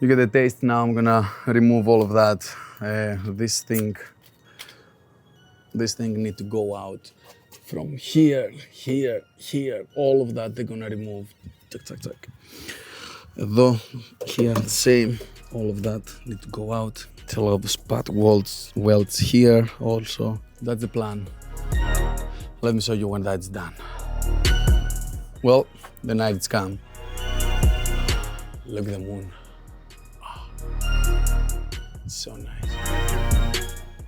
You get a taste now. I'm gonna remove all of that. This thing need to go out from here, here, here. All of that they're gonna remove. Tuck, tuck, tuck. Though here the same. All of that need to go out. A lot of spot welds here also. That's the plan. Let me show you when that's done. Well, the night's come. Look at the moon. So nice.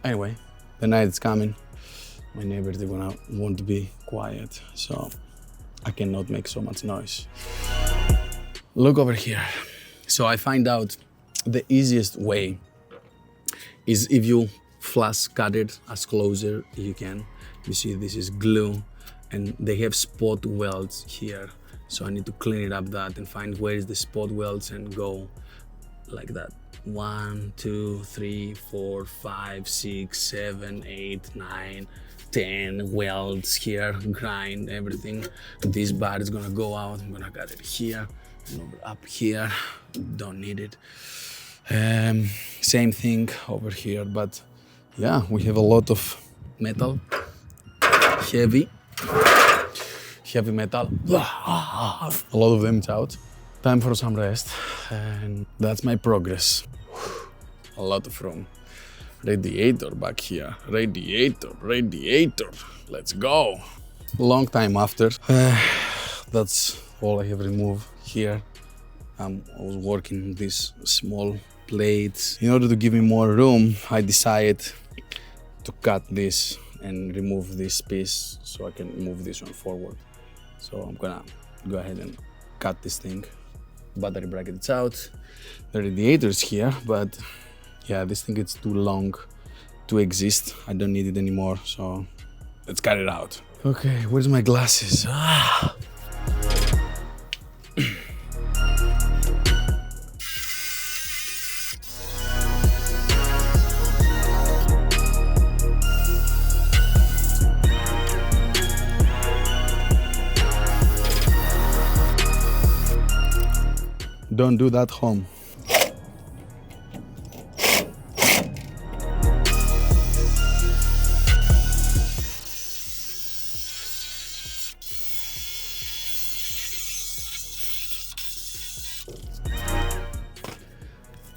Anyway, the night is coming. My neighbors are gonna want to be quiet, so I cannot make so much noise. Look over here. So I find out the easiest way is if you flash cut it as closer as you can. You see this is glue and they have spot welds here. So I need to clean it up that and find where is the spot welds and go like that. 1, 2, 3, 4, 5, 6, 7, 8, 9, 10 welds here, grind everything. This bar is gonna go out. I'm gonna cut it here and over up here. Don't need it. Same thing over here, but yeah, we have a lot of metal, heavy metal. A lot of them is out. Time for some rest, and that's my progress. A lot of room. Radiator back here. Radiator. Let's go. Long time after. That's all I have removed here. I was working on these small plates. In order to give me more room, I decided to cut this and remove this piece so I can move this one forward. So I'm gonna go ahead and cut this thing. Battery brackets out, the radiator's here, but yeah, this thing is too long to exist. I don't need it anymore, so let's cut it out. Okay, where's my glasses? Don't do that home.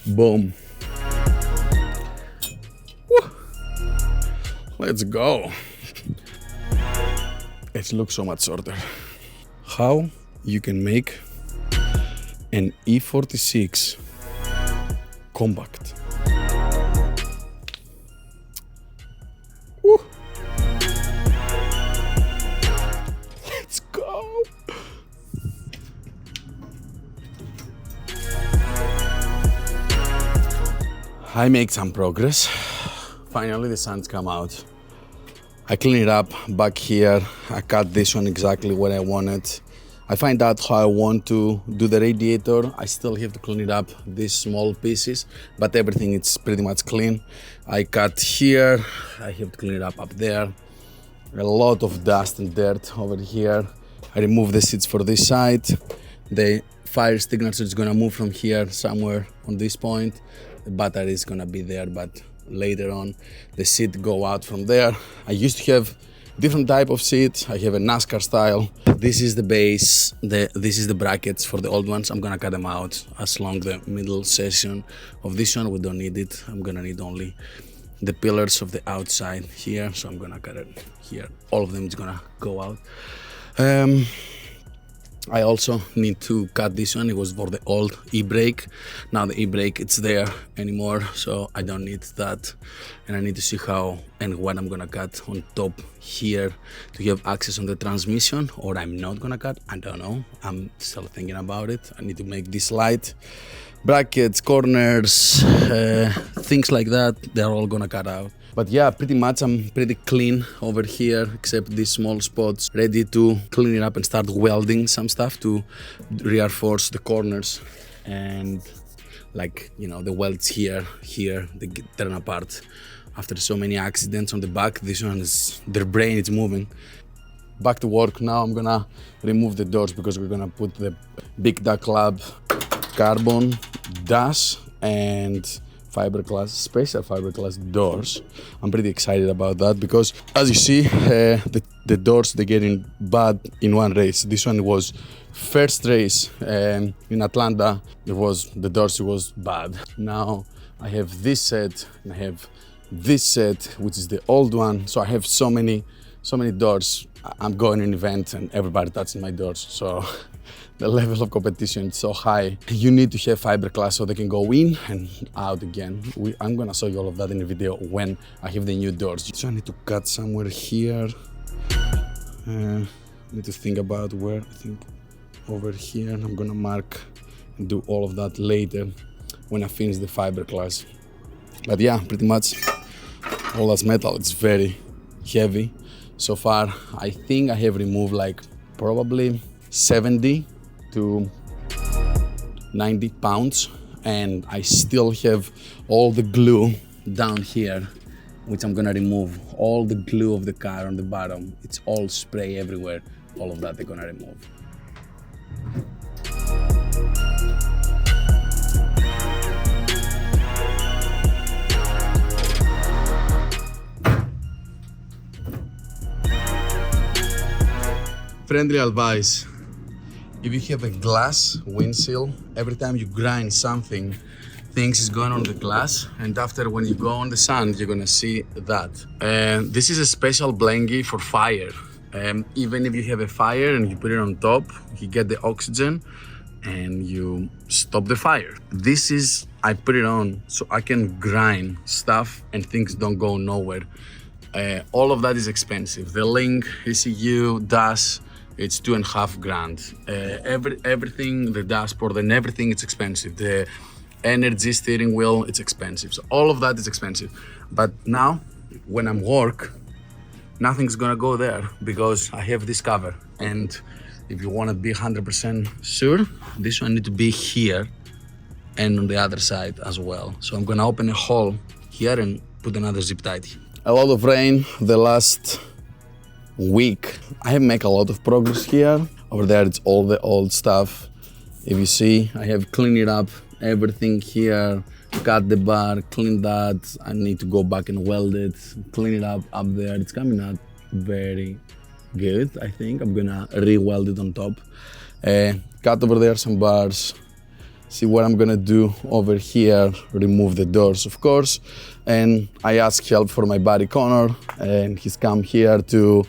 Boom. Woo. Let's go. It looks so much shorter. How you can make an E46 compact. Woo. Let's go. I make some progress. Finally, the sun's come out. I clean it up back here. I cut this one exactly what I wanted. I find out how I want to do the radiator. I still have to clean it up, these small pieces, but everything is pretty much clean. I cut here, I have to clean it up there. A lot of dust and dirt over here. I remove the seats for this side. The fire extinguisher is gonna move from here somewhere on this point. The battery is gonna be there, but later on the seat go out from there. I used to have different type of seats. I have a NASCAR style. This is the base, this is the brackets for the old ones. I'm gonna cut them out as long the middle section of this one. We don't need it. I'm gonna need only the pillars of the outside here. So I'm gonna cut it here. All of them is gonna go out. I also need to cut this one. It was for the old e-brake. Now the e-brake it's there anymore, so I don't need that. And I need to see how and what I'm gonna cut on top here to have access on the transmission, or I'm not gonna cut. I don't know. I'm still thinking about it. I need to make this light. Brackets, corners, things like that, they're all gonna cut out. But yeah, pretty much I'm pretty clean over here, except these small spots, ready to clean it up and start welding some stuff to reinforce the corners. And like, you know, the welds here, they get torn apart. After so many accidents on the back, this one is, their brain is moving. Back to work now. I'm gonna remove the doors because we're gonna put the Big Duck Lab carbon dash and fiberglass, special fiberglass doors. I'm pretty excited about that because, as you see, the doors, they getting bad in one race. This one was first race in Atlanta. The doors was bad. Now I have this set and I have this set, which is the old one. So I have so many doors. I'm going to an event and everybody touching my doors. So the level of competition is so high. You need to have fiberglass so they can go in and out again. I'm gonna show you all of that in the video when I have the new doors. So I need to cut somewhere here. I need to think about where. I think over here. I'm gonna mark and do all of that later when I finish the fiberglass. But yeah, pretty much all that's metal. It's very heavy. So far, I think I have removed like probably 70 to 90 pounds, and I still have all the glue down here, which I'm gonna remove. All the glue of the car on the bottom, it's all spray everywhere. All of that they're gonna remove. Friendly advice. If you have a glass windshield, every time you grind something, things is going on the glass, and after when you go on the sun, you're gonna see that. And this is a special blanket for fire. Even if you have a fire and you put it on top, you get the oxygen and you stop the fire. This is, I put it on so I can grind stuff and things don't go nowhere. All of that is expensive. The link, ECU, dash, it's $2.5 grand. Everything, the dashboard and everything, it's expensive. The energy steering wheel, it's expensive. So all of that is expensive. But now, when I'm work, nothing's gonna go there because I have this cover. And if you wanna be 100% sure, this one need to be here and on the other side as well. So I'm gonna open a hole here and put another zip tie. A lot of rain the last week. I have made a lot of progress here. Over there, it's all the old stuff. If you see, I have cleaned it up, everything here, cut the bar, clean that. I need to go back and weld it, clean it up there. It's coming out very good, I think. I'm gonna re-weld it on top. Cut over there some bars. See what I'm gonna do over here, remove the doors, of course. And I asked help for my buddy Connor, and he's come here to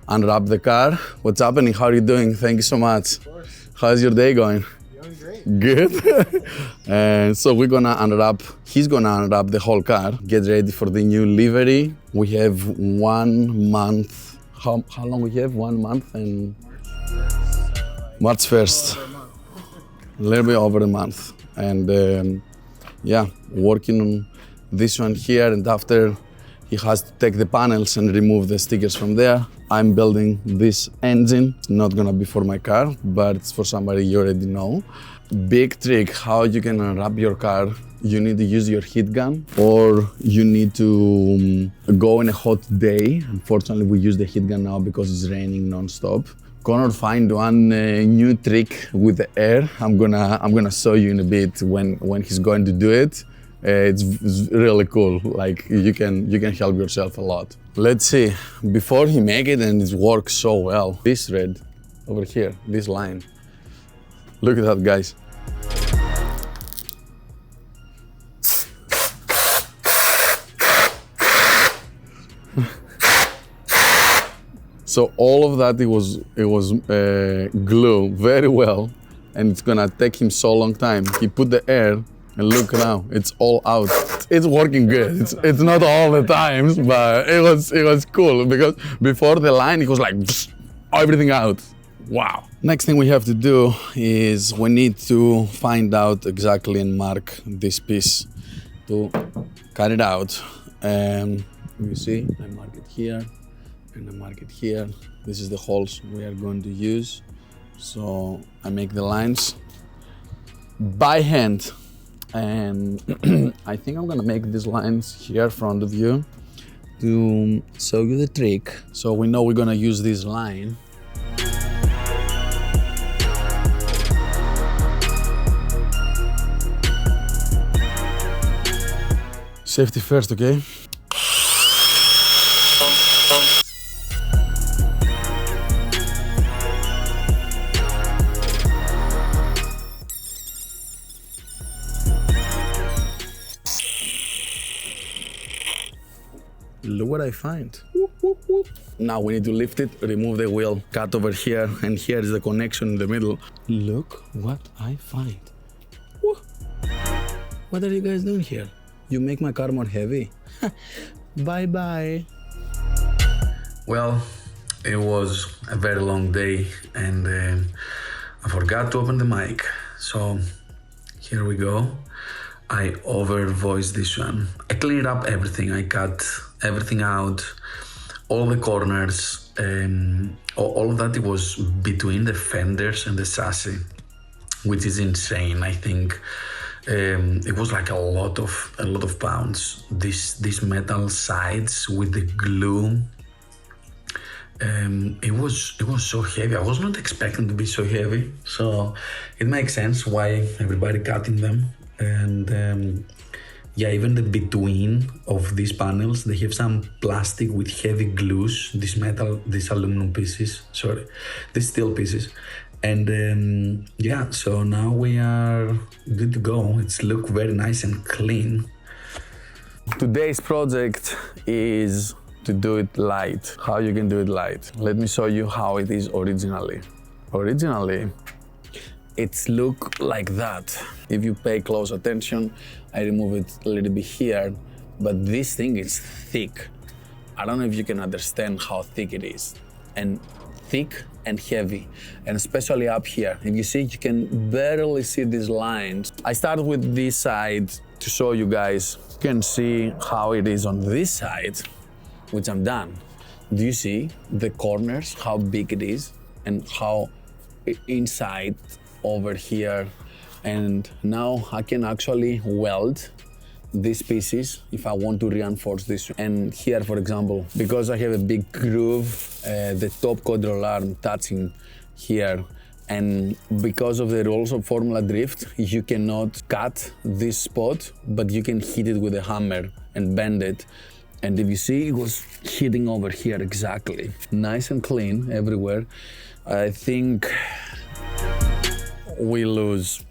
unwrap the car. What's happening? How are you doing? Thank you so much. Of course. How's your day going? Going great. Good. And so we're gonna unwrap, he's gonna unwrap the whole car, get ready for the new livery. We have 1 month. How long we have? 1 month and March 1st. A little bit over a month. And yeah, working on this one here, and after he has to take the panels and remove the stickers from there. I'm building this engine. It's not gonna be for my car, but it's for somebody you already know. Big trick how you can unwrap your car. You need to use your heat gun, or you need to go in a hot day. Unfortunately, we use the heat gun now because it's raining non-stop. Connor find one new trick with the air. I'm gonna show you in a bit when he's going to do it. It's really cool. Like you can help yourself a lot. Let's see. Before he make it and it works so well. This red over here, this line. Look at that, guys. So all of that, it was glue very well, and it's gonna take him so long time. He put the air, and look now, it's all out. It's working good. It's not all the times, but it was cool because before the line, it was like everything out. Wow. Next thing we have to do is we need to find out exactly and mark this piece to cut it out. You see, I mark it here. And I mark it here. This is the holes we are going to use. So I make the lines by hand. And I think I'm gonna make these lines here in front of you to show you the trick. So we know we're gonna use this line. Safety first, okay? Look what I find. Now we need to lift it, remove the wheel, cut over here, and here is the connection in the middle. Look what I find. Woo. What are you guys doing here? You make my car more heavy. Bye-bye. Well, it was a very long day and I forgot to open the mic. So here we go. I over-voiced this one. I cleaned up everything. I cut everything out, all the corners, all of that. It was between the fenders and the chassis, which is insane. I think it was like a lot of pounds. These metal sides with the glue. It was so heavy. I was not expecting to be so heavy, so it makes sense why everybody cutting them. And yeah, even the between of these panels, they have some plastic with heavy glues, these aluminum pieces, these steel pieces. And yeah, so now we are good to go. It's look very nice and clean. Today's project is to do it light. How you can do it light? Let me show you how it is originally. Originally, it's look like that. If you pay close attention, I remove it a little bit here, but this thing is thick. I don't know if you can understand how thick it is. And thick and heavy, and especially up here. If you see, you can barely see these lines. I started with this side to show you guys. You can see how it is on this side, which I'm done. Do you see the corners, how big it is, and how inside over here? And now I can actually weld these pieces if I want to reinforce this. And here, for example, because I have a big groove, the top control arm touching here, and because of the rules of Formula Drift, you cannot cut this spot, but you can hit it with a hammer and bend it. And if you see, it was hitting over here exactly. Nice and clean everywhere. I think we lose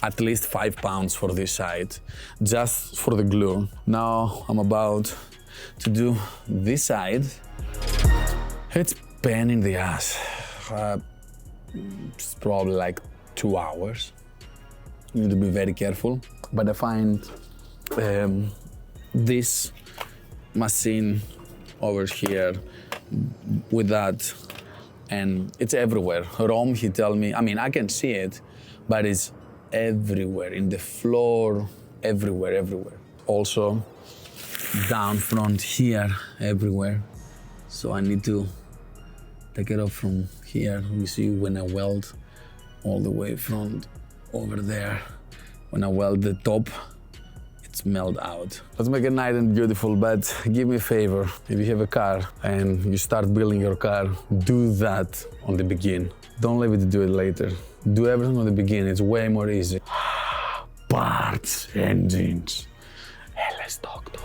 at least 5 pounds for this side, just for the glue. Now I'm about to do this side. It's pain in the ass. It's probably like 2 hours. You need to be very careful. But I find this machine over here with that, and it's everywhere. Rome, he tell me, I mean, I can see it, but it's everywhere, in the floor, everywhere. Also, down front here, everywhere. So I need to take it off from here. You see when I weld all the way front over there. When I weld the top, it's melt out. Let's make it nice and beautiful, but give me a favor. If you have a car and you start building your car, do that on the beginning. Don't leave it to do it later. Do everything on the beginning, it's way more easy. Parts, engines, LS Doctor.